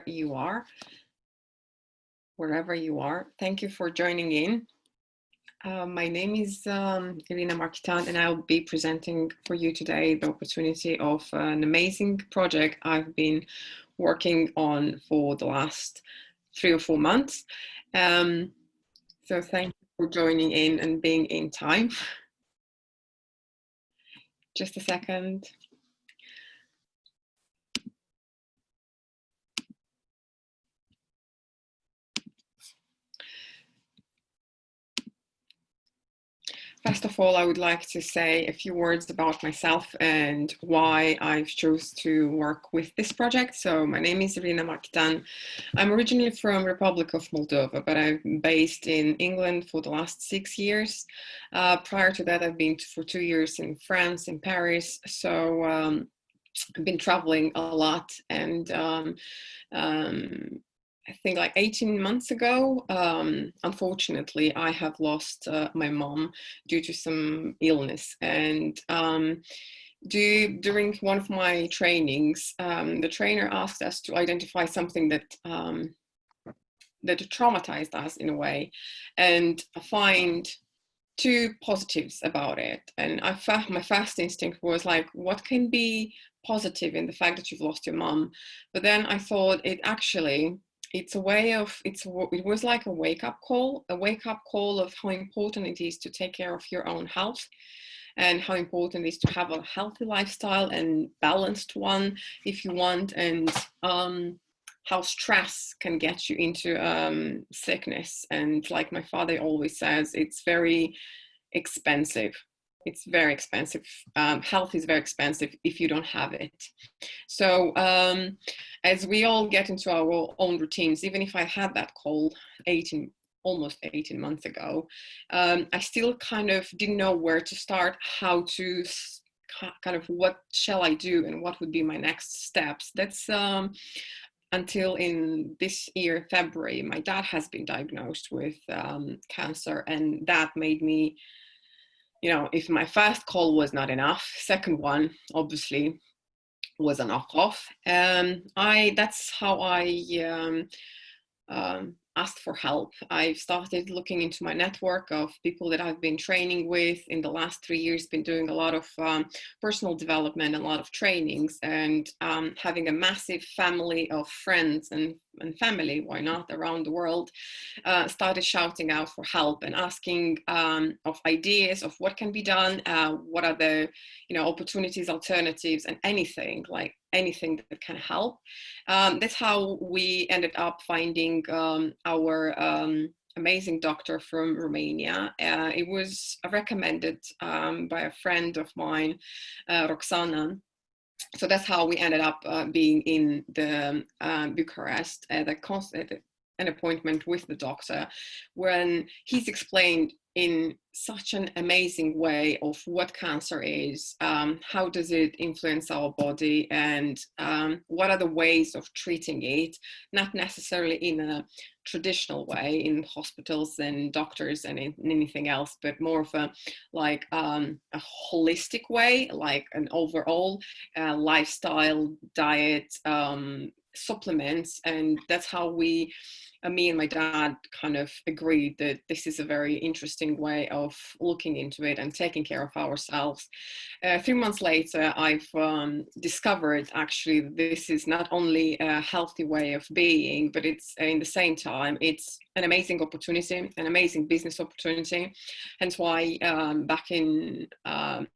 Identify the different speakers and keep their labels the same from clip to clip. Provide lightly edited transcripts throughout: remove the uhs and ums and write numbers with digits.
Speaker 1: you are, wherever you are. Thank you for joining in. My name is IRINA MARCHITAN, and I'll be presenting for you today the opportunity of an amazing project I've been working on for the last 3 or 4 months. So thank you for joining in and being in time. Just a second. First of all, I would like to say a few words about myself and why I've chosen to work with this project. So my name is IRINA MARCHITAN. I'm originally from Republic of Moldova, but I'm based in England for the last 6 years. Prior to that, I've been for 2 years in France, in Paris. So I've been traveling a lot, and I think like 18 months ago, unfortunately, I have lost my mom due to some illness. And during one of my trainings, the trainer asked us to identify something that that traumatized us in a way, and find 2 positives about it. And my first instinct was like, what can be positive in the fact that you've lost your mom? But then I thought it's a way of, it was like a wake-up call of how important it is to take care of your own health, and how important it is to have a healthy lifestyle and balanced one if you want, and how stress can get you into sickness. And like my father always says, it's very expensive. It's very expensive. Health is very expensive if you don't have it. So as we all get into our own routines, even if I had that call almost 18 months ago, I still kind of didn't know where to start, how to kind of, what shall I do and what would be my next steps. That's until in this year, February, my dad has been diagnosed with cancer, and that made me, if my first call was not enough, second one obviously was a knockoff. That's how I asked for help. I started looking into my network of people that I've been training with in the last 3 years, been doing a lot of personal development, a lot of trainings, and having a massive family of friends and family, why not, around the world, started shouting out for help and asking of ideas of what can be done, what are the opportunities, alternatives, and anything that can help. That's how we ended up finding our amazing doctor from Romania. It was recommended by a friend of mine, Roxana. So that's how we ended up being in the Bucharest at an appointment with the doctor, when he's explained in such an amazing way of what cancer is, how does it influence our body, and what are the ways of treating it, not necessarily in a traditional way in hospitals and doctors and anything else, but more of a holistic way, like an overall lifestyle, diet, supplements. And that's how me and my dad kind of agreed that this is a very interesting way of looking into it and taking care of ourselves. 3 months later, I've discovered actually this is not only a healthy way of being, but it's in the same time, it's an amazing opportunity, an amazing business opportunity. Hence why back in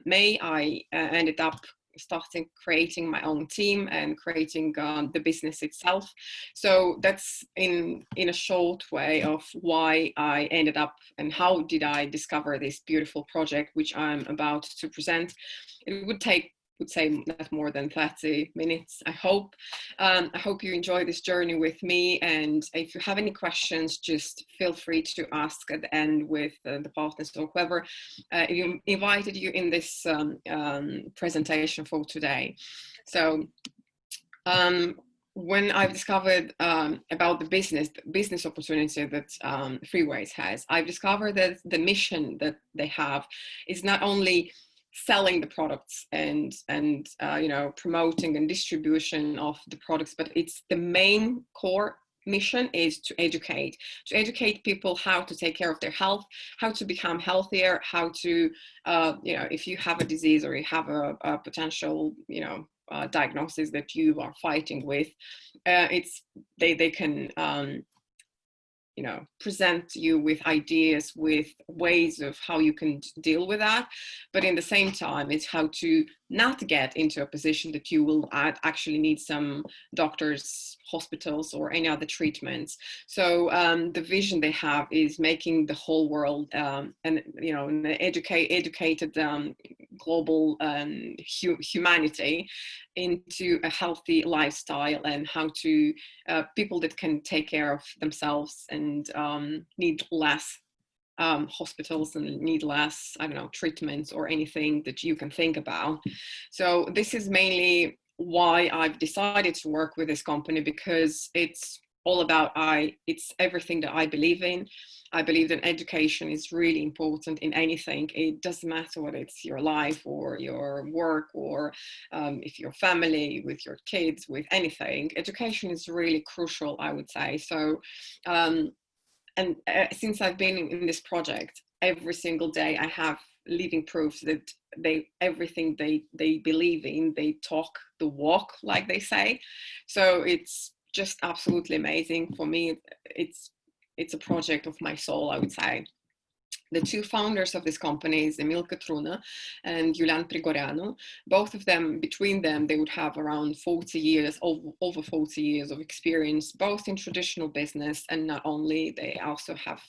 Speaker 1: May, I ended up starting creating my own team and creating the business itself. So that's in a short way of why I ended up and how did I discover this beautiful project, which I'm about to present. It would say not more than 30 minutes, I hope. I hope you enjoy this journey with me, and if you have any questions, just feel free to ask at the end with the partners or whoever invited you in this presentation for today. So when I've discovered about the business opportunity that Freeways has, I've discovered that the mission that they have is not only selling the products and you know, promoting and distribution of the products, but it's the main core mission is to educate people how to take care of their health, how to become healthier, how to you know, if you have a disease or you have a potential, you know, diagnosis that you are fighting with, it's they can you know, present you with ideas, with ways of how you can deal with that. But in the same time, it's how to not get into a position that you will actually need some doctors, hospitals, or any other treatments. So the vision they have is making the whole world and, you know, an educated global humanity into a healthy lifestyle, and how to people that can take care of themselves and need less hospitals and need less, I don't know, treatments or anything that you can think about. So this is mainly why I've decided to work with this company, because it's all about it's everything that I believe in. I believe that education is really important in anything. It doesn't matter whether it's your life or your work, or if your family, with your kids, with anything. Education is really crucial, I would say. So and since I've been in this project, every single day I have living proofs that everything they believe in, they talk the walk, like they say. So it's just absolutely amazing for me. It's a project of my soul, I would say. The two founders of this company is Emil Cătrună and Iulian Prigoreanu. Both of them, between them, they would have around 40 years, over 40 years of experience, both in traditional business, and not only, they also have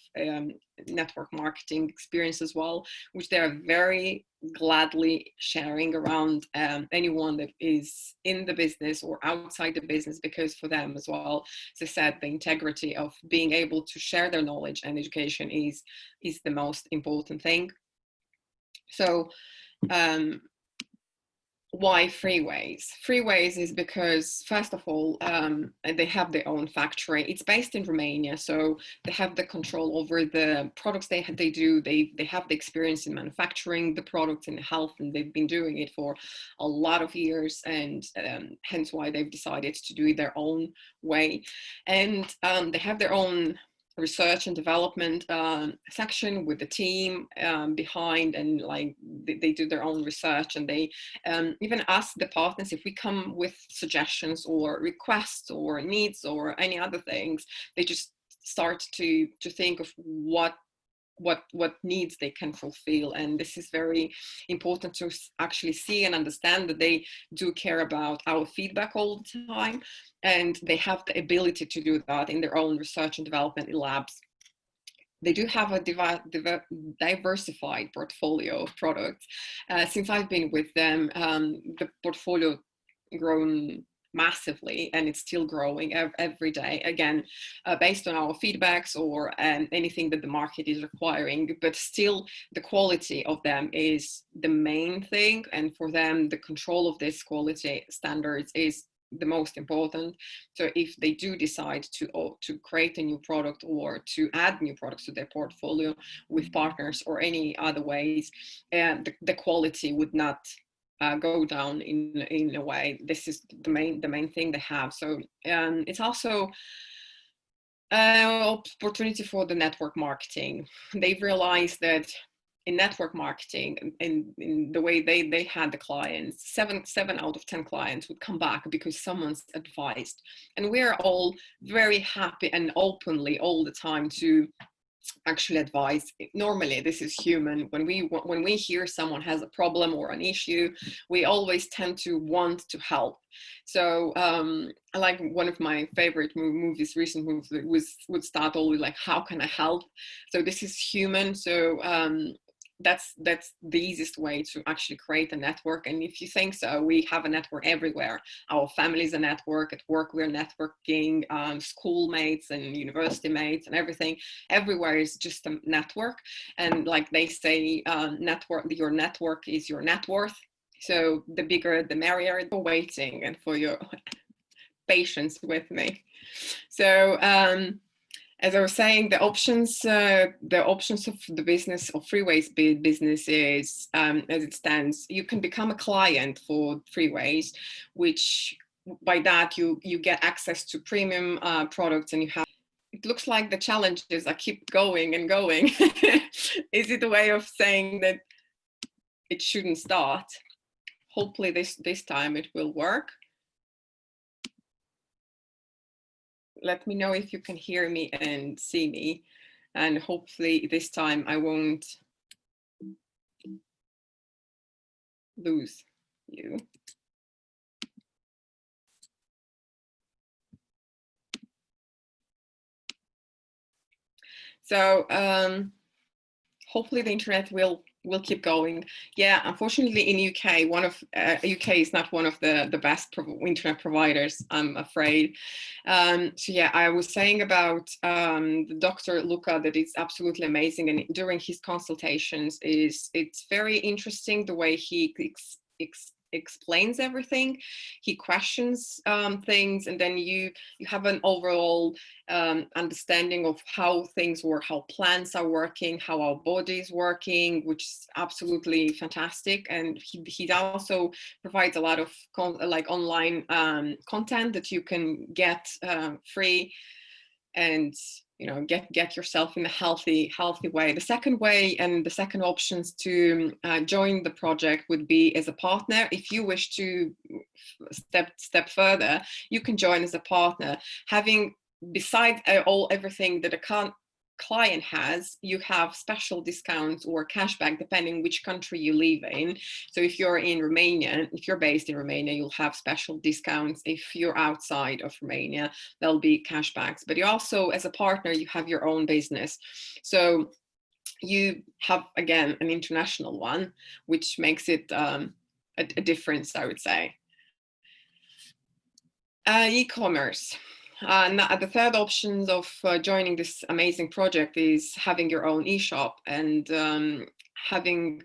Speaker 1: network marketing experience as well, which they are very gladly sharing around anyone that is in the business or outside the business, because for them as well, as I said, the integrity of being able to share their knowledge and education is the most important thing. So why Freeways? Freeways is because, first of all, they have their own factory. It's based in Romania, so they have the control over the products they do. They have the experience in manufacturing the products and health, and they've been doing it for a lot of years, and hence why they've decided to do it their own way. And they have their own research and development section with the team behind, and like they do their own research, and they even ask the partners if we come with suggestions or requests or needs or any other things. They just start to think of what needs they can fulfill. And this is very important to actually see and understand, that they do care about our feedback all the time, and they have the ability to do that in their own research and development labs. They do have a diversified portfolio of products. Since I've been with them, the portfolio grown massively, and it's still growing every day, again based on our feedbacks or anything that the market is requiring. But still, the quality of them is the main thing, and for them the control of this quality standards is the most important. So if they do decide to create a new product or to add new products to their portfolio with partners or any other ways, the quality would not go down in a way. This is the main thing they have. So it's also opportunity for the network marketing. They've realized that in network marketing, in the way they had the clients, seven out of 10 clients would come back because someone's advised. And we're all very happy and openly all the time to actually advise. Normally, this is human. When we hear someone has a problem or an issue, we always tend to want to help. So I like one of my favorite recent movies would start always like, how can I help? So this is human. So that's the easiest way to actually create a network. And if you think so, we have a network everywhere. Our family is a network. At work, we're networking, schoolmates and university mates and everything. Everywhere is just a network. And like they say, your network is your net worth. So the bigger, the merrier. For waiting and for your patience with me. So as I was saying, the options of the business of Freeways business is, as it stands, you can become a client for Freeways, which by that you get access to premium products, and you have. It looks like the challenges I keep going and going. Is it a way of saying that it shouldn't start? Hopefully this time it will work. Let me know if you can hear me and see me, and hopefully this time I won't lose you. So hopefully the internet will keep going. Yeah, unfortunately in UK, UK is not one of the best internet providers, I'm afraid. So yeah, I was saying about the Dr. Luca that it's absolutely amazing, and during his consultations it's very interesting the way he explains everything. He questions things, and then you have an overall understanding of how things work, how plants are working, how our body is working, which is absolutely fantastic. And he also provides a lot of like online content that you can get free, and get yourself in a healthy way. The second way, and the second options to join the project would be as a partner. If you wish to step further, you can join as a partner. Having, besides everything that a client has, you have special discounts or cashback depending which country you live in. So if you're in Romania, if you're based in Romania, you'll have special discounts. If you're outside of Romania, there'll be cashbacks. But you also, as a partner, you have your own business, so you have again an international one, which makes it a difference, I would say. E-commerce. The third option of joining this amazing project is having your own e-shop, and having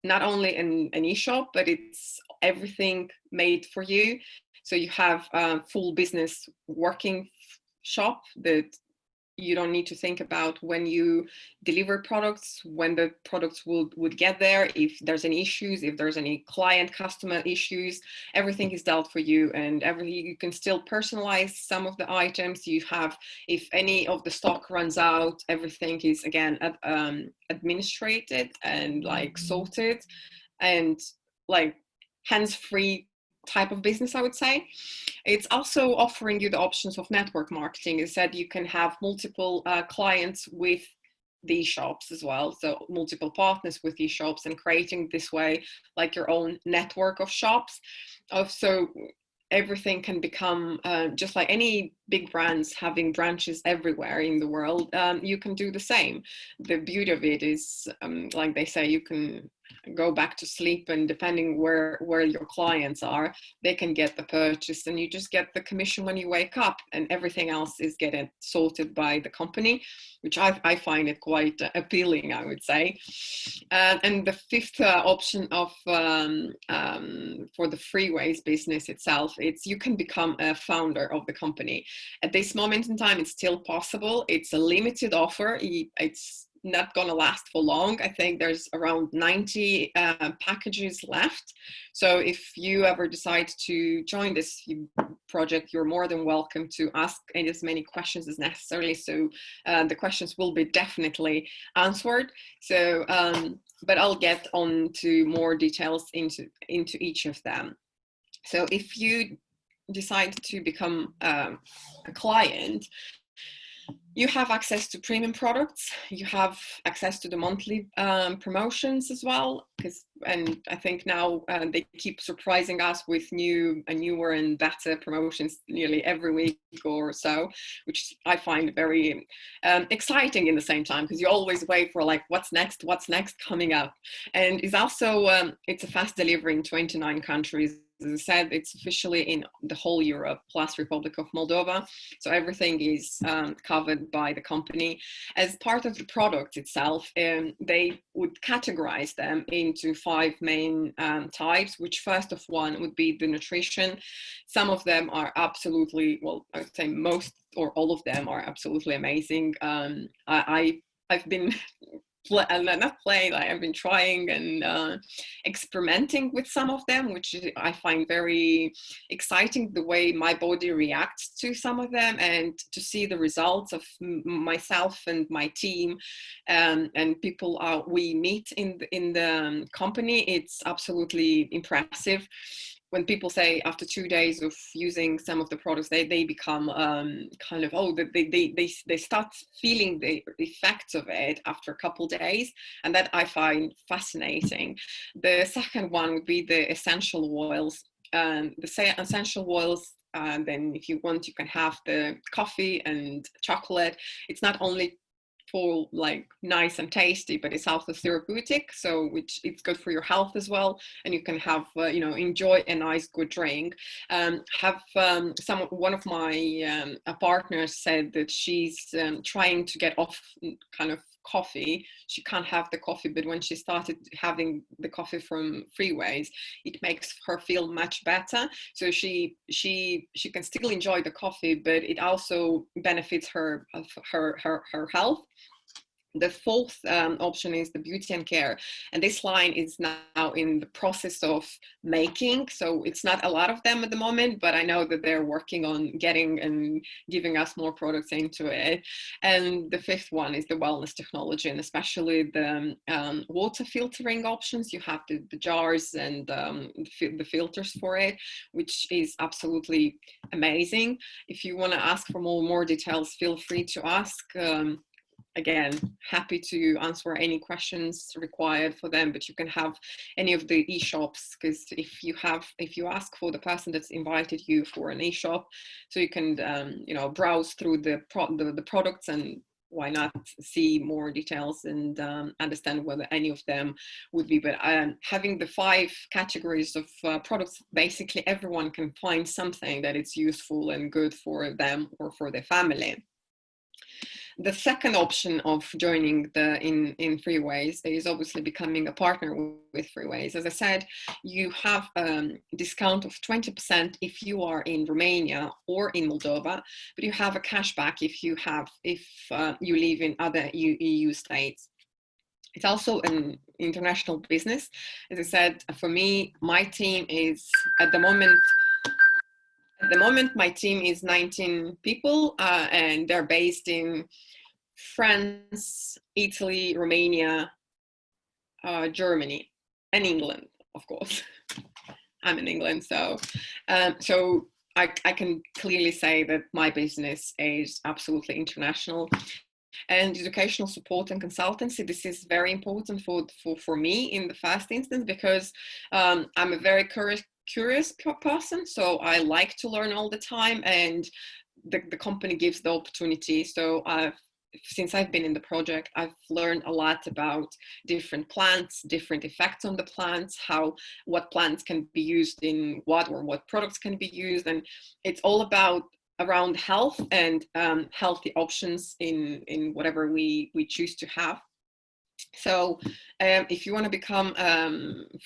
Speaker 1: not only an e-shop, but it's everything made for you. So you have a full business working shop that you don't need to think about when you deliver products, when the products would get there, if there's any issues, if there's any client customer issues, everything is dealt for you, and you can still personalize some of the items you have. If any of the stock runs out, everything is again administrated and like sorted, and like hands-free type of business, I would say. It's also offering you the options of network marketing. Is that you can have multiple clients with these shops as well, so multiple partners with these shops, and creating this way like your own network of shops. So everything can become just like any big brands having branches everywhere in the world. You can do the same. The beauty of it is, like they say, you can go back to sleep, and depending where your clients are, they can get the purchase, and you just get the commission when you wake up, and everything else is getting sorted by the company, which I find it quite appealing, I would say. And the fifth option of for the Freeways business itself, it's you can become a founder of the company. At this moment in time, it's still possible. It's a limited offer. It's not going to last for long. I think there's around 90 packages left. So if you ever decide to join this project, you're more than welcome to ask as many questions as necessary. So the questions will be definitely answered. So, but I'll get on to more details into each of them. So if you decide to become a client, you have access to premium products. You have access to the monthly promotions as well, and I think now they keep surprising us with newer and better promotions nearly every week or so, which I find very exciting in the same time, because you always wait for like what's next coming up. And it's also it's a fast delivery in 29 countries As I said, it's officially in the whole Europe plus Republic of Moldova. So everything is covered by the company. As part of the product itself, they would categorize them into 5 main types, which first of one would be the nutrition. Some of them are absolutely, well, I would say most or all of them are absolutely amazing. I've been not playing, like I've been trying and experimenting with some of them, which I find very exciting, the way my body reacts to some of them, and to see the results of myself and my team and people we meet in the company. It's absolutely impressive. When people say after 2 days of using some of the products, they become kind of, they start feeling the effects of it after a couple of days, and that I find fascinating. The second one would be the essential oils. The essential oils, then if you want, you can have the coffee and chocolate. It's not only for like nice and tasty, but it's also therapeutic, so which it's good for your health as well, and you can have enjoy a nice good drink. One of my partners said that she's trying to get off kind of coffee. She can't have the coffee, but when she started having the coffee from Freeways, it makes her feel much better. So she can still enjoy the coffee, but it also benefits her health. The fourth option is the beauty and care, and this line is now in the process of making, so it's not a lot of them at the moment, but I know that they're working on getting and giving us more products into it. And the fifth one is the wellness technology, and especially the water filtering options. You have the jars and the filters for it, which is absolutely amazing. If you want to ask for more details, feel free to ask. Again, happy to answer any questions required for them, but you can have any of the e-shops, because if you ask for the person that's invited you for an e-shop, so you can browse through the products, and why not see more details and understand whether any of them would be. But having the 5 categories of products, basically everyone can find something that is useful and good for them or for their family. The second option of joining in Freeways is obviously becoming a partner with Freeways. As I said, you have a discount of 20% if you are in Romania or in Moldova, but you have a cashback if you live in other EU states. It's also an international business. As I said, for me, my team is at the moment, my team is 19 people, and they're based in France, Italy, Romania, Germany, and England, of course. I'm in England, so I can clearly say that my business is absolutely international. And educational support and consultancy, this is very important for me in the first instance, because I'm a very curious person, so I like to learn all the time, and the company gives the opportunity. So since I've been in the project, I've learned a lot about different plants, different effects on the plants, what plants can be used in what, or what products can be used, and it's all about around health and healthy options in whatever we choose to have. So if you want to become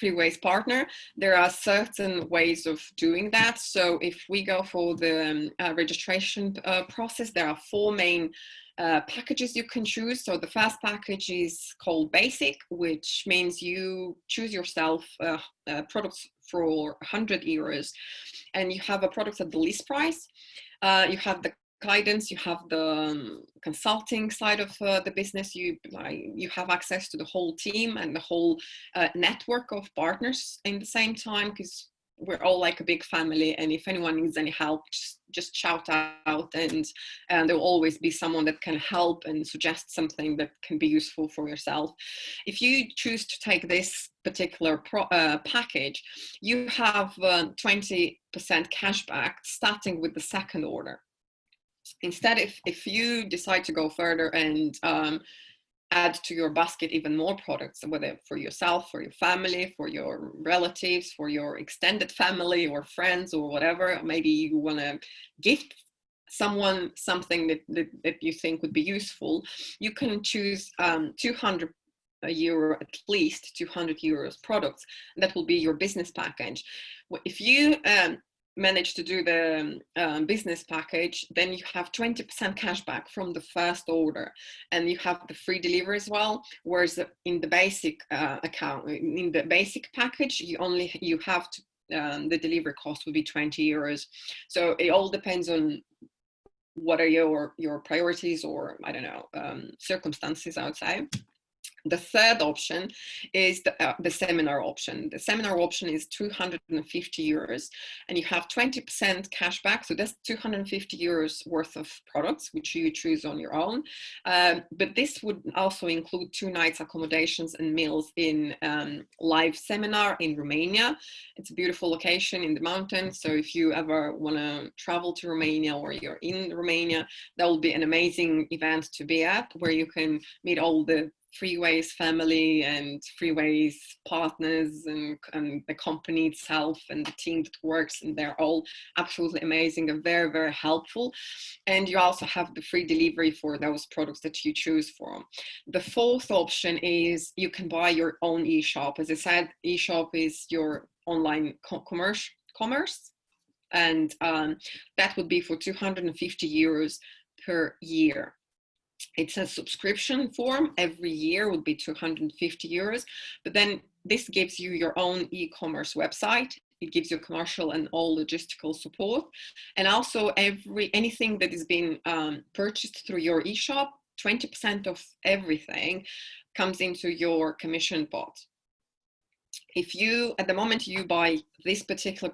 Speaker 1: Freeways partner, there are certain ways of doing that. So if we go for the registration process, there are 4 main packages you can choose. So the first package is called Basic, which means you choose yourself products for 100 euros, and you have a product at the least price. You have the guidance, you have the consulting side of the business, you have access to the whole team and the whole network of partners in the same time, because we're all like a big family, and if anyone needs any help, just shout out, and there will always be someone that can help and suggest something that can be useful for yourself. If you choose to take this particular package, you have 20% cashback starting with the second order. Instead, if you decide to go further and add to your basket even more products, whether for yourself, for your family, for your relatives, for your extended family or friends or whatever. Maybe you want to gift someone something that you think would be useful. You can choose 200 euro, at least 200 euros products. That will be your business package. If you manage to do the business package, then you have 20% cash back from the first order, and you have the free delivery as well. Whereas in the basic in the basic package, you have to the delivery cost will be 20 euros. So it all depends on what are your priorities, or I don't know, circumstances outside. The third option is the seminar option. The seminar option is 250 euros, and you have 20% cash back. So that's 250 euros worth of products, which you choose on your own. But this would also include 2 nights accommodations and meals in live seminar in Romania. It's a beautiful location in the mountains. So if you ever want to travel to Romania, or you're in Romania, that will be an amazing event to be at, where you can meet all the Freeways family and Freeways partners and the company itself and the team that works, and they're all absolutely amazing and very, very helpful. And you also have the free delivery for those products that you choose from. The fourth option is you can buy your own e-shop. As I said, e-shop is your online commerce, and that would be for 250 euros per year. It's a subscription form. Every year would be 250 euros, but then this gives you your own e-commerce website. It gives you commercial and all logistical support, and also anything that is being purchased through your e-shop, 20% of everything comes into your commission pot. If you, at the moment you buy this particular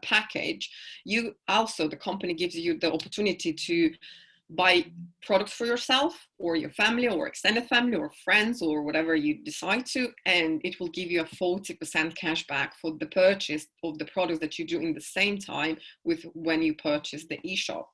Speaker 1: package, you also, the company gives you the opportunity to buy products for yourself or your family or extended family or friends or whatever you decide to, and it will give you a 40% cash back for the purchase of the products that you do in the same time with when you purchase the e-shop.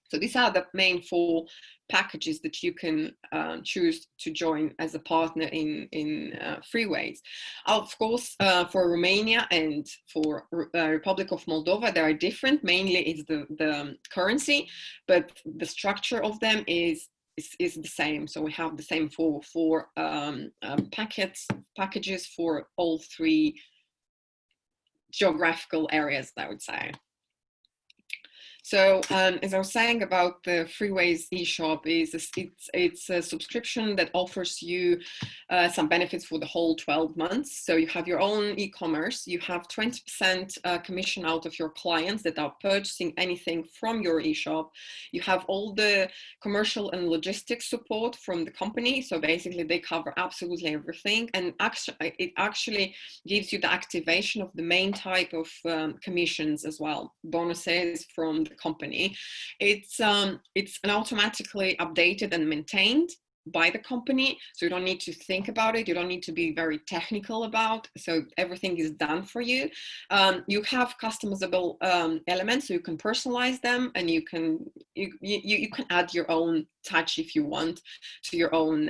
Speaker 1: So these are the main 4 packages that you can choose to join as a partner in Freeways. Of course, for Romania and for Republic of Moldova, they are different. Mainly it's the currency, but the structure of them is the same. So we have the same 4 packages for all 3 geographical areas, I would say. So as I was saying about the Freeways eShop, it's a subscription that offers you some benefits for the whole 12 months. So you have your own e-commerce, you have 20% commission out of your clients that are purchasing anything from your eShop. You have all the commercial and logistics support from the company. So basically they cover absolutely everything. And it actually gives you the activation of the main type of commissions as well, bonuses from the company. It's automatically updated and maintained by the company, so you don't need to think about it, you don't need to be very technical about, so everything is done for you. You have customizable elements, so you can personalize them, and you can add your own touch if you want to your own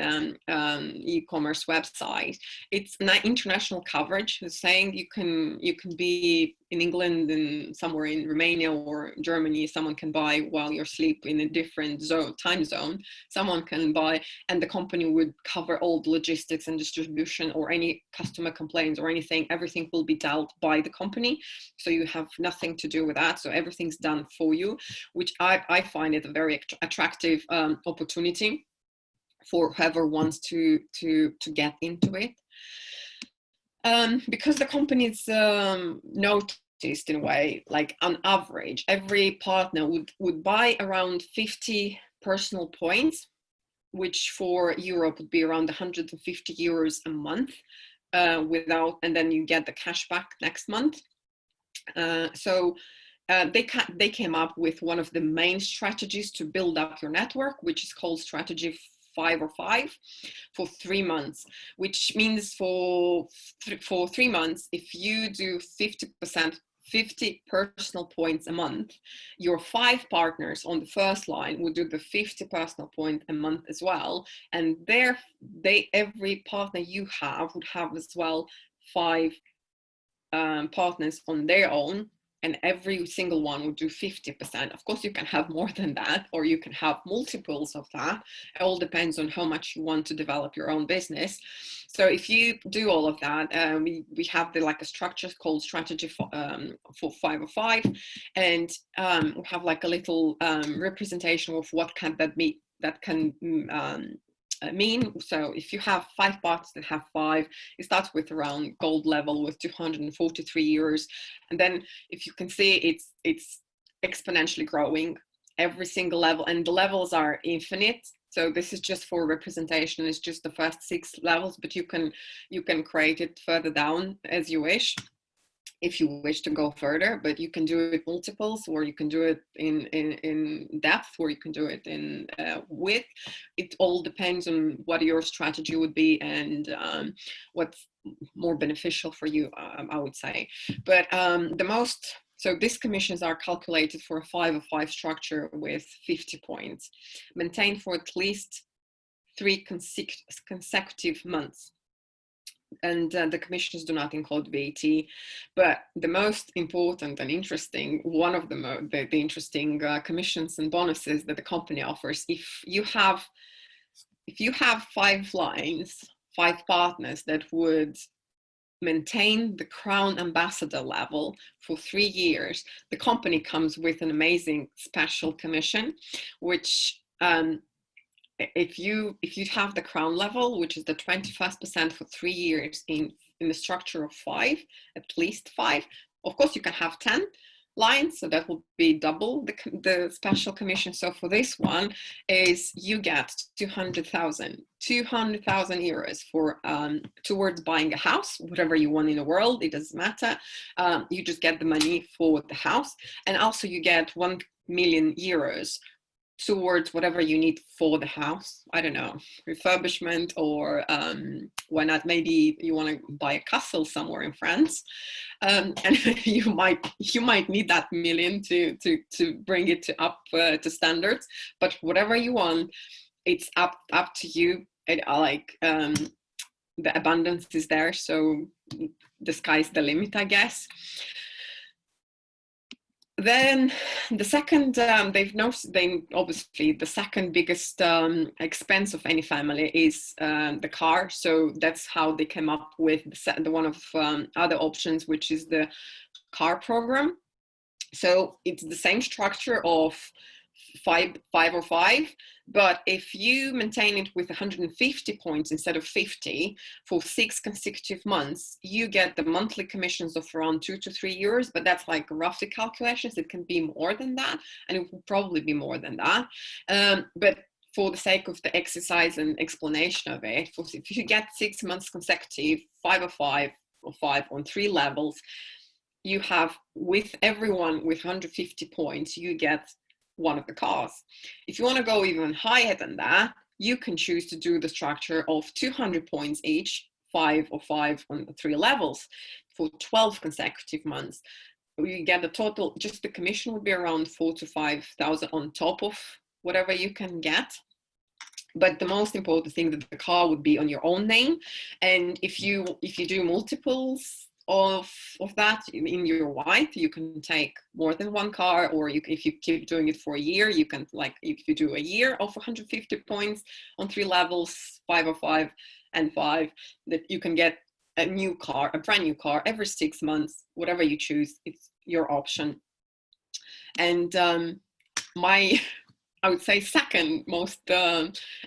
Speaker 1: e-commerce website. It's an international coverage, saying you can be in England and somewhere in Romania or Germany. Someone can buy while you're asleep in a different time zone. Someone can buy, and the company would cover all the logistics and distribution, or any customer complaints or anything. Everything will be dealt by the company, so you have nothing to do with that. So everything's done for you, which I find it a very attractive opportunity for whoever wants to get into it. Because the company's noticed in a way, like on average, every partner would buy around 50 personal points, which for Europe would be around 150 euros a month, and then you get the cash back next month. They came up with one of the main strategies to build up your network, which is called strategy 5 or 5 for 3 months, which means for 3 months, if you do 50% 50 personal points a month, your 5 partners on the first line would do the 50 personal point a month as well. And every partner you have would have as well 5 partners on their own, and every single one would do 50%. Of course, you can have more than that, or you can have multiples of that. It all depends on how much you want to develop your own business. So if you do all of that, we have like a structure called strategy for 505, and we have like a little representation of what can that be, that can mean. So if you have 5 partners that have 5, it starts with around gold level with 243 euros, and then if you can see, it's exponentially growing every single level, and the levels are infinite. So this is just for representation. It's just the first 6 levels, but you can create it further down as you wish, if you wish to go further. But you can do it multiples, or you can do it in depth, or you can do it in width. It all depends on what your strategy would be, and what's more beneficial for you, I would say. But so these commissions are calculated for a 505 structure with 50 points, maintained for at least 3 consecutive months. And the commissions do not include VAT. But the most important and interesting, one of the interesting commissions and bonuses that the company offers, if you have 5 lines, 5 partners that would maintain the Crown Ambassador level for 3 years, the company comes with an amazing special commission, which if you have the Crown level, which is the 21% for 3 years in the structure of 5, at least 5. Of course, you can have 10 lines, so that will be double the special commission. So for this one, is you get 200,000 euros for towards buying a house, whatever you want in the world, it doesn't matter. You just get the money for the house, and also you get 1 million euros towards whatever you need for the house. I don't know, refurbishment, or why not, maybe you want to buy a castle somewhere in France, and you might need that million to bring it up to standards. But whatever you want, it's up to you. The abundance is there, so the sky's the limit, I guess. Then the second, obviously the second biggest expense of any family is the car. So that's how they came up with the one of other options, which is the car program. So it's the same structure of 505, but if you maintain it with 150 points instead of 50 for 6 consecutive months, you get the monthly commissions of around 2 to 3 euros. But that's like roughly calculations. It can be more than that, and it will probably be more than that. But for the sake of the exercise and explanation of it, if you get 6 months consecutive 505 or 5 on 3 levels, you have, with everyone with 150 points, you get one of the cars. If you want to go even higher than that, you can choose to do the structure of 200 points each, 5 or 5 on the 3 levels for 12 consecutive months. You get the total, just the commission would be around 4,000 to 5,000 on top of whatever you can get. But the most important thing, that the car would be on your own name. And if you do multiples of that in your wife, you can take more than 1 car, or if you keep doing it for a year, you can, like, if you do a year of 150 points on 3 levels, 505 and 5, that you can get a new car, a brand new car every 6 months. Whatever you choose, it's your option. And I would say second most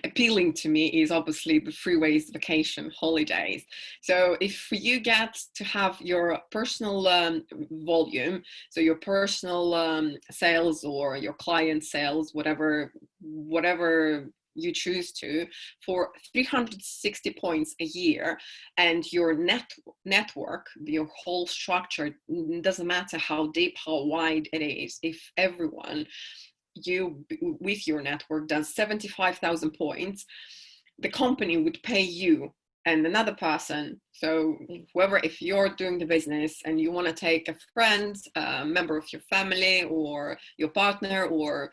Speaker 1: appealing to me is obviously the Freeways vacation holidays. So if you get to have your personal volume, so your personal sales or your client sales, whatever you choose to, for 360 points a year, and your network, your whole structure, doesn't matter how deep, how wide it is, if everyone with your network does 75,000 points, the company would pay you and another person. So whoever, if you're doing the business and you want to take a friend, a member of your family, or your partner, or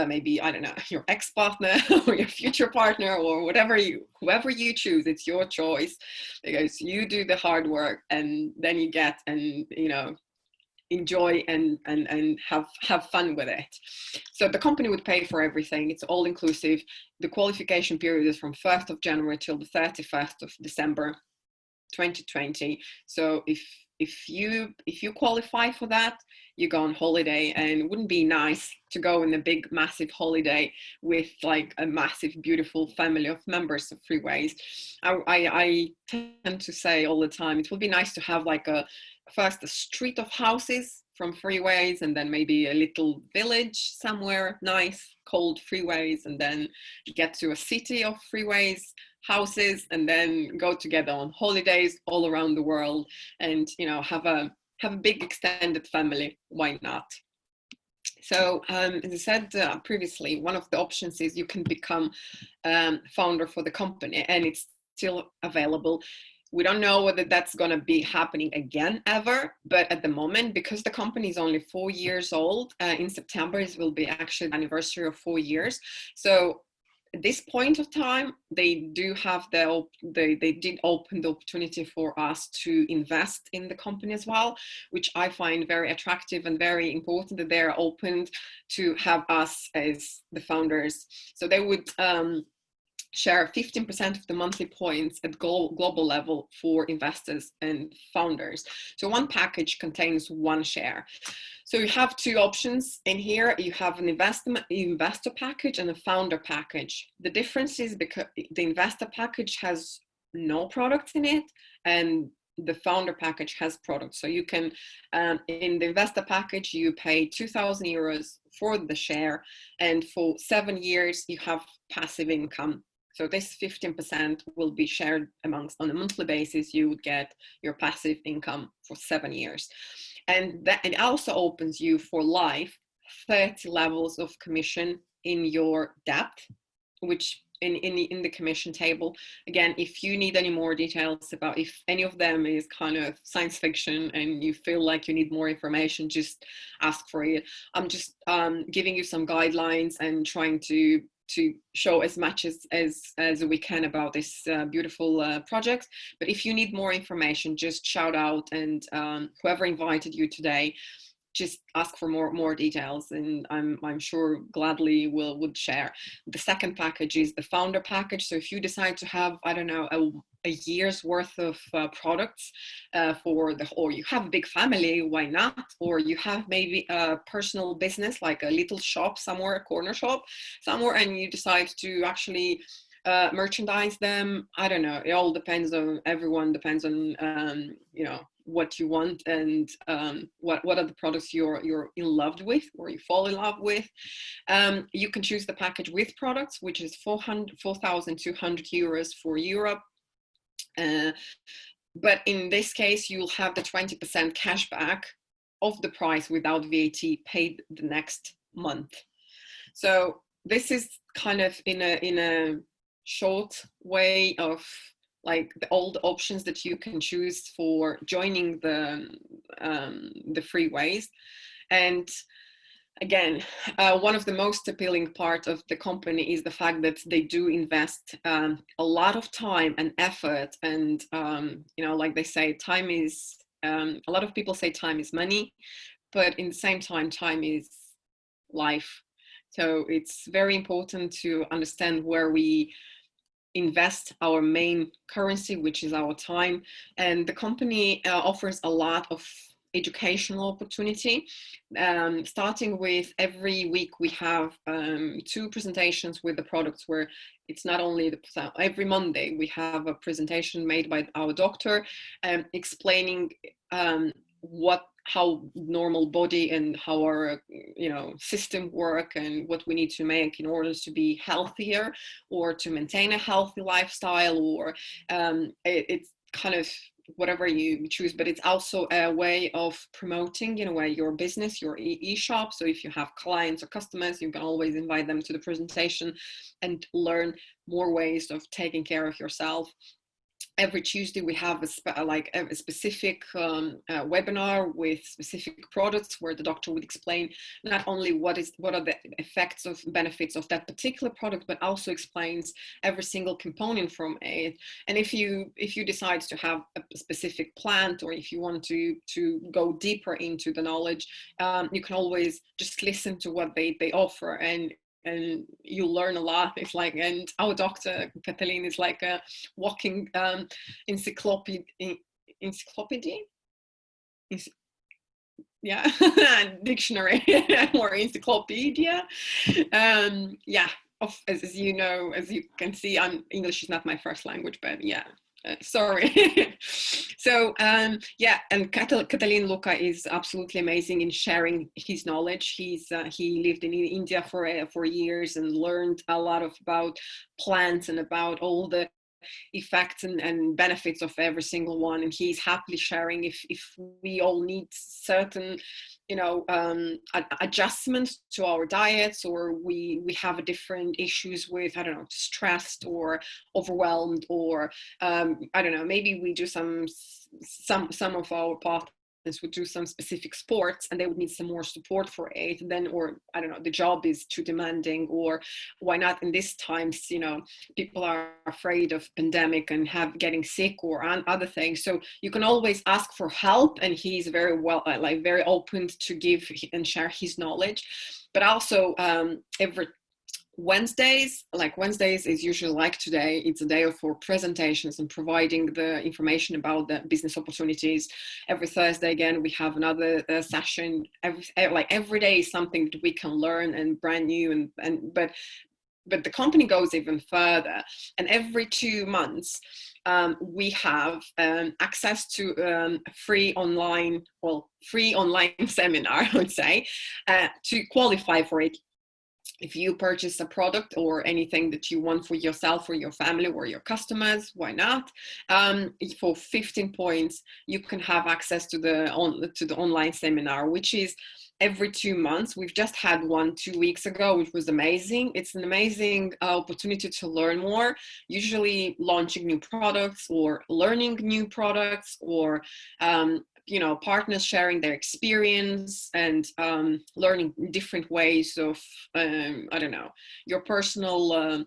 Speaker 1: maybe, I don't know, your ex-partner or your future partner, or whoever you choose, it's your choice, because you do the hard work, and then you get, and enjoy and have fun with it. So the company would pay for everything. It's all inclusive. The qualification period is from 1st of January till the 31st of December 2020. So if you qualify for that, you go on holiday, and it wouldn't be nice to go in a big massive holiday with like a massive beautiful family of members of Freeways. I tend to say all the time, it would be nice to have like first a street of houses from Freeways, and then maybe a little village somewhere nice called Freeways, and then get to a city of Freeways houses, and then go together on holidays all around the world, and have a big extended family. Why not? So as I said previously, one of the options is you can become founder for the company, and it's still available. We don't know whether that's going to be happening again ever, but at the moment, because the company is only 4 years old, in September it will be actually the anniversary of 4 years. So at this point of time, they did open the opportunity for us to invest in the company as well, which I find very attractive and very important, that they're open to have us as the founders. So they would share 15% of the monthly points at global level for investors and founders. So one package contains one share. So you have two options in here. You have an investor package and a founder package. The difference is because the investor package has no products in it, and the founder package has products. So you can, in the investor package, you pay 2,000 euros for the share, and for 7 years, you have passive income. So this 15% will be shared amongst, on a monthly basis, you would get your passive income for 7 years. And that, it also opens you for life 30 levels of commission in your depth, which in the commission table. Again, if you need any more details about, if any of them is kind of science fiction and you feel like you need more information, just ask for it. I'm just giving you some guidelines and trying to show as much as we can about this beautiful project. But if you need more information, just shout out, and whoever invited you today, just ask for more details, and I'm sure gladly would share. The second package is the founder package. So if you decide to have, I don't know, a year's worth of products or you have a big family, why not? Or you have maybe a personal business, like a little shop somewhere, a corner shop somewhere, and you decide to actually merchandise them. I don't know, it all depends on everyone, depends on what you want, and what are the products you're in love with, or you fall in love with. You can choose the package with products, which is 4,200 euros for Europe. But in this case, you'll have the 20% cash back of the price without VAT paid the next month. So this is kind of in a short way of like all the options that you can choose for joining the Freeways. And again, one of the most appealing part of the company is the fact that they do invest a lot of time and effort, and like they say, time is a lot of people say time is money, but in the same time is life. So it's very important to understand where we invest our main currency, which is our time. And the company offers a lot of educational opportunity, starting with every week we have 2 presentations with the products, where it's not only every Monday we have a presentation made by our doctor explaining how normal body and how our system work, and what we need to make in order to be healthier or to maintain a healthy lifestyle, or it's kind of whatever you choose. But it's also a way of promoting in a way your business, your e-shop. So if you have clients or customers, you can always invite them to the presentation and learn more ways of taking care of yourself. every Tuesday we have a specific webinar with specific products where the doctor would explain not only what are the effects of benefits of that particular product, but also explains every single component from it. And if you decide to have a specific plant, or if you want to go deeper into the knowledge, you can always just listen to what they offer, and you learn a lot. It's like, and our doctor Kathleen is like a walking encyclopedia. Yeah, dictionary or encyclopedia. Yeah, as you know, as you can see, English is not my first language, but yeah. Sorry. So yeah, and Catalin Luca is absolutely amazing in sharing his knowledge. He lived in India for years and learned a lot about plants and about all the effects and benefits of every single one, and he's happily sharing if we all need certain adjustments to our diets, or we have different issues with, I don't know, stressed or overwhelmed, or I don't know, maybe we do some of our partners would do some specific sports and they would need some more support for it, then, or I don't know, the job is too demanding, or why not in these times, people are afraid of pandemic and getting sick or other things, so you can always ask for help, and he's very very open to give and share his knowledge. But also every Wednesdays is usually like today, it's a day for presentations and providing the information about the business opportunities. Every Thursday, again, we have another session. Every day is something that we can learn and brand new, but the company goes even further. And every 2 months, we have access to a free online seminar, I would say, to qualify for it. If you purchase a product or anything that you want for yourself or your family or your customers, why not? For 15 points, you can have access to the online seminar, which is every 2 months. We've just had one 2 weeks ago, which was amazing. It's an amazing opportunity to learn more, usually launching new products or learning new products, or partners sharing their experience and learning different ways of, I don't know, your personal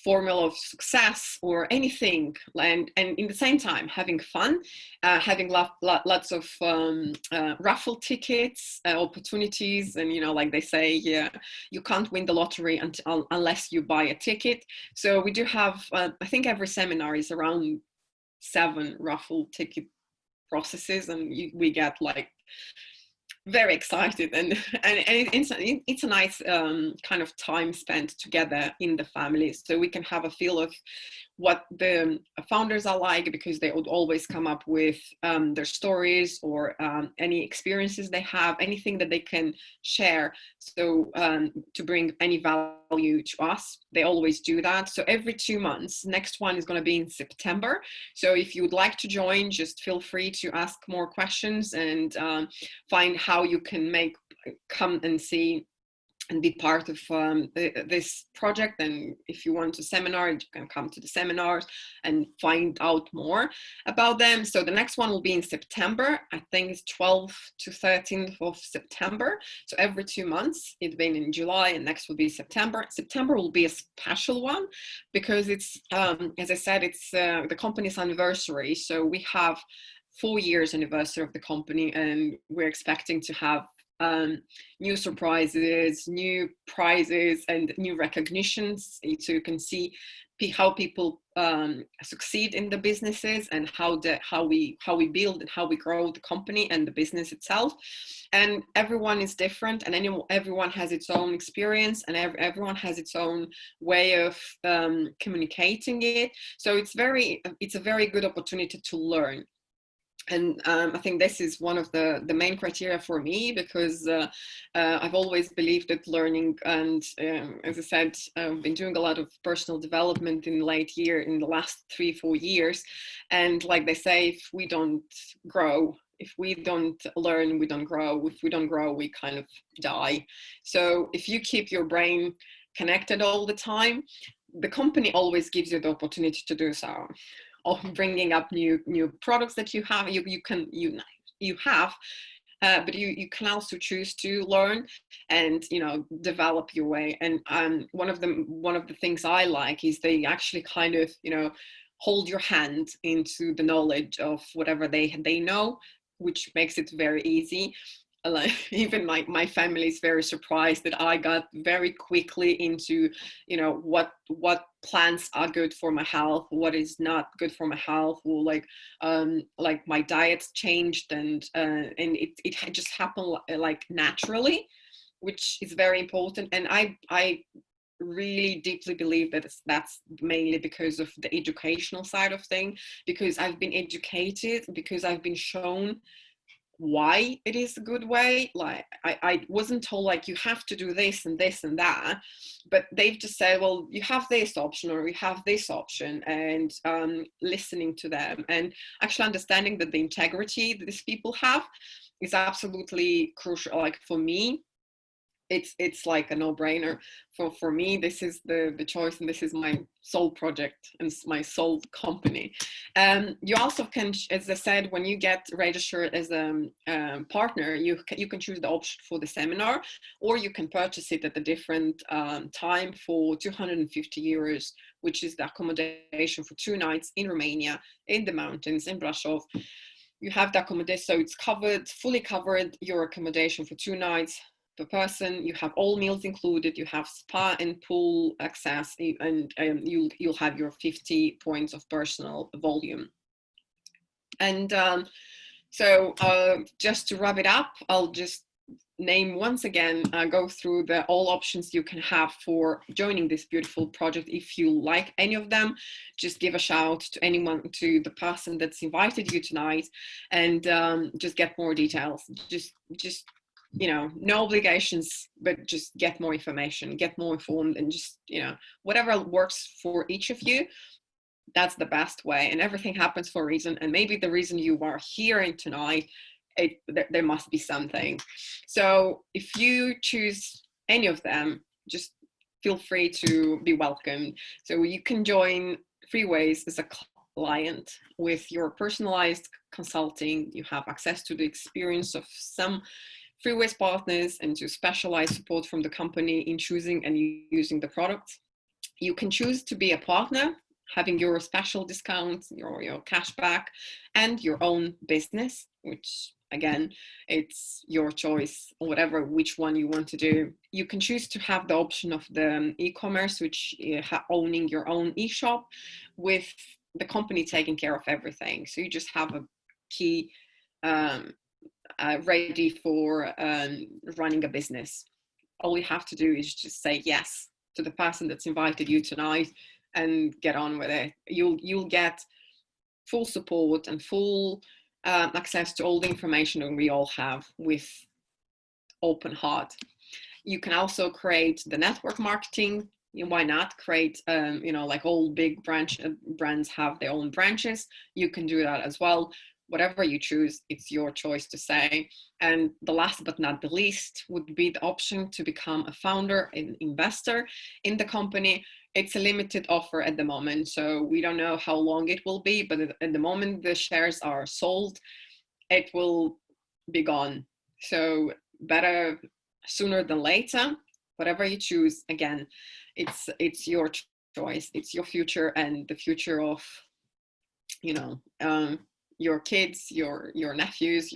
Speaker 1: formula of success or anything, and in the same time having fun, having lots of raffle tickets, opportunities, and like they say, yeah, you can't win the lottery unless you buy a ticket. So we do have, I think every seminar is around 7 raffle ticket processes, and we get very excited, and it's a nice kind of time spent together in the family, so we can have a feel of what the founders are like, because they would always come up with their stories or any experiences they have, anything that they can share, so to bring any value to us. They always do that. So every 2 months, next one is going to be in September. So if you would like to join, just feel free to ask more questions and find how you can come and see and be part of this project. And if you want a seminar, you can come to the seminars and find out more about them. So the next one will be in September. I think it's 12th to 13th of September. So every 2 months. It's been in July, and next will be September. September will be a special one because it's, as I said, it's the company's anniversary. So we have 4 years anniversary of the company, and we're expecting to have new surprises, new prizes, and new recognitions, so you can see how people succeed in the businesses, and how we build and how we grow the company and the business itself. And everyone is different, and everyone has its own experience, and everyone has its own way of communicating it. So it's a very good opportunity to learn. And I think this is one of the main criteria for me, because I've always believed that learning, and as I said, I've been doing a lot of personal development in the last 3-4 years. And like they say, if we don't grow, if we don't learn, we don't grow. If we don't grow, we kind of die. So if you keep your brain connected all the time, the company always gives you the opportunity to do so, of bringing up new products that you have, you have, but you can also choose to learn and, you know, develop your way. And one of the things I like is they actually kind of, you know, hold your hand into the knowledge of whatever they know, which makes it very easy. Like, even my family is very surprised that I got very quickly into, you know, what plants are good for my health, what is not good for my health, or like my diet's changed, and it just happened like naturally, which is very important. And I really deeply believe that that's mainly because of the educational side of things, because I've been educated, because I've been shown why it is a good way. Like, I wasn't told like you have to do this and this and that, but they've just said, well, you have this option or you have this option, and listening to them and actually understanding that the integrity that these people have is absolutely crucial. Like, for me, it's like a no-brainer. For me, this is the choice, and this is my sole project and my sole company. You also can, as I said, when you get registered as a partner, you can choose the option for the seminar, or you can purchase it at a different time for 250 euros, which is the accommodation for 2 nights in Romania, in the mountains, in Brasov. You have the accommodation, so it's covered, fully covered, your accommodation for 2 nights per person. You have all meals included, you have spa and pool access, and you'll have your 50 points of personal volume. And so just to wrap it up, I'll just name once again, go through all options you can have for joining this beautiful project. If you like any of them, just give a shout to anyone, to the person that's invited you tonight, and just get more details. Just you know, no obligations, but just get more information, get more informed, and just, you know, whatever works for each of you, that's the best way. And everything happens for a reason, and maybe the reason you are hearing tonight, there must be something. So if you choose any of them, just feel free to be welcomed. So you can join Freeways as a client with your personalized consulting. You have access to the experience of some Freeways partners and to specialized support from the company in choosing and using the product. You can choose to be a partner, having your special discounts, your cashback, and your own business, which again, it's your choice, whatever, which one you want to do. You can choose to have the option of the e-commerce, which owning your own e-shop with the company taking care of everything. So you just have a key ready for running a business. All you have to do is just say yes to the person that's invited you tonight and get on with it. You'll get full support and full access to all the information that we all have with open heart. You can also create the network marketing. Why not create, you know, like all big brands have their own branches. You can do that as well. Whatever you choose, it's your choice to say. And the last but not the least would be the option to become a founder and investor in the company. It's a limited offer at the moment, so we don't know how long it will be, but at the moment the shares are sold, it will be gone. So better sooner than later. Whatever you choose, again, it's your choice. It's your future and the future of, you know, your kids, your nephews,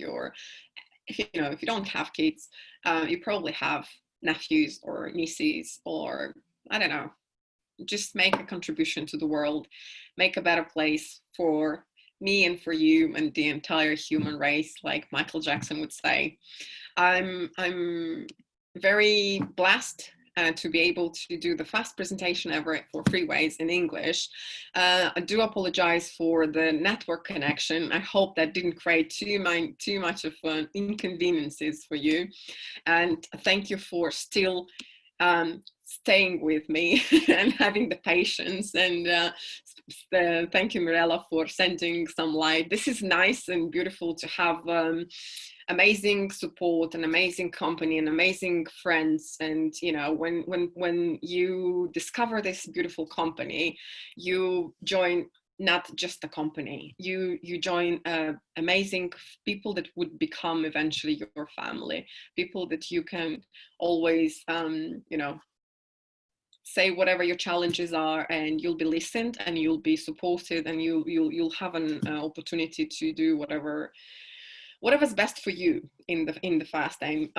Speaker 1: if you don't have kids, you probably have nephews or nieces, or I don't know, just make a contribution to the world, make a better place for me and for you and the entire human race, like Michael Jackson would say. I'm very blessed to be able to do the first presentation ever for Freeways in English. I do apologize for the network connection. I hope that didn't create too much of inconveniences for you. And thank you for still staying with me and having the patience. And thank you, Mirella, for sending some light. This is nice and beautiful to have amazing support and amazing company and amazing friends. And you know, when you discover this beautiful company, you join not just a company, you join amazing people that would become eventually your family, people that you can always you know, say whatever your challenges are, and you'll be listened and you'll be supported, and you'll have an opportunity to do whatever's best for you in the fast time.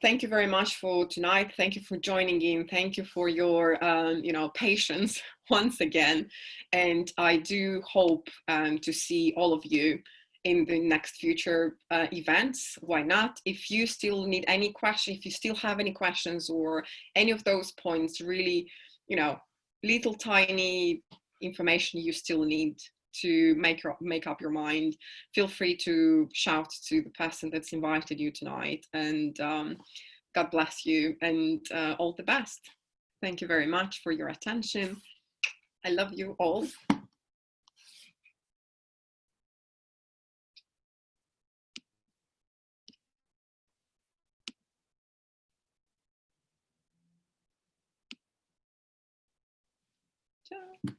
Speaker 1: Thank you very much for tonight. Thank you for joining in. Thank you for your you know, patience once again. And I do hope to see all of you in the next future events. Why not? If you still need any question, if you still have any questions or any of those points, really, you know, little tiny information you still need to make up your mind, feel free to shout to the person that's invited you tonight. And God bless you, and all the best. Thank you very much for your attention. I love you all. Ciao.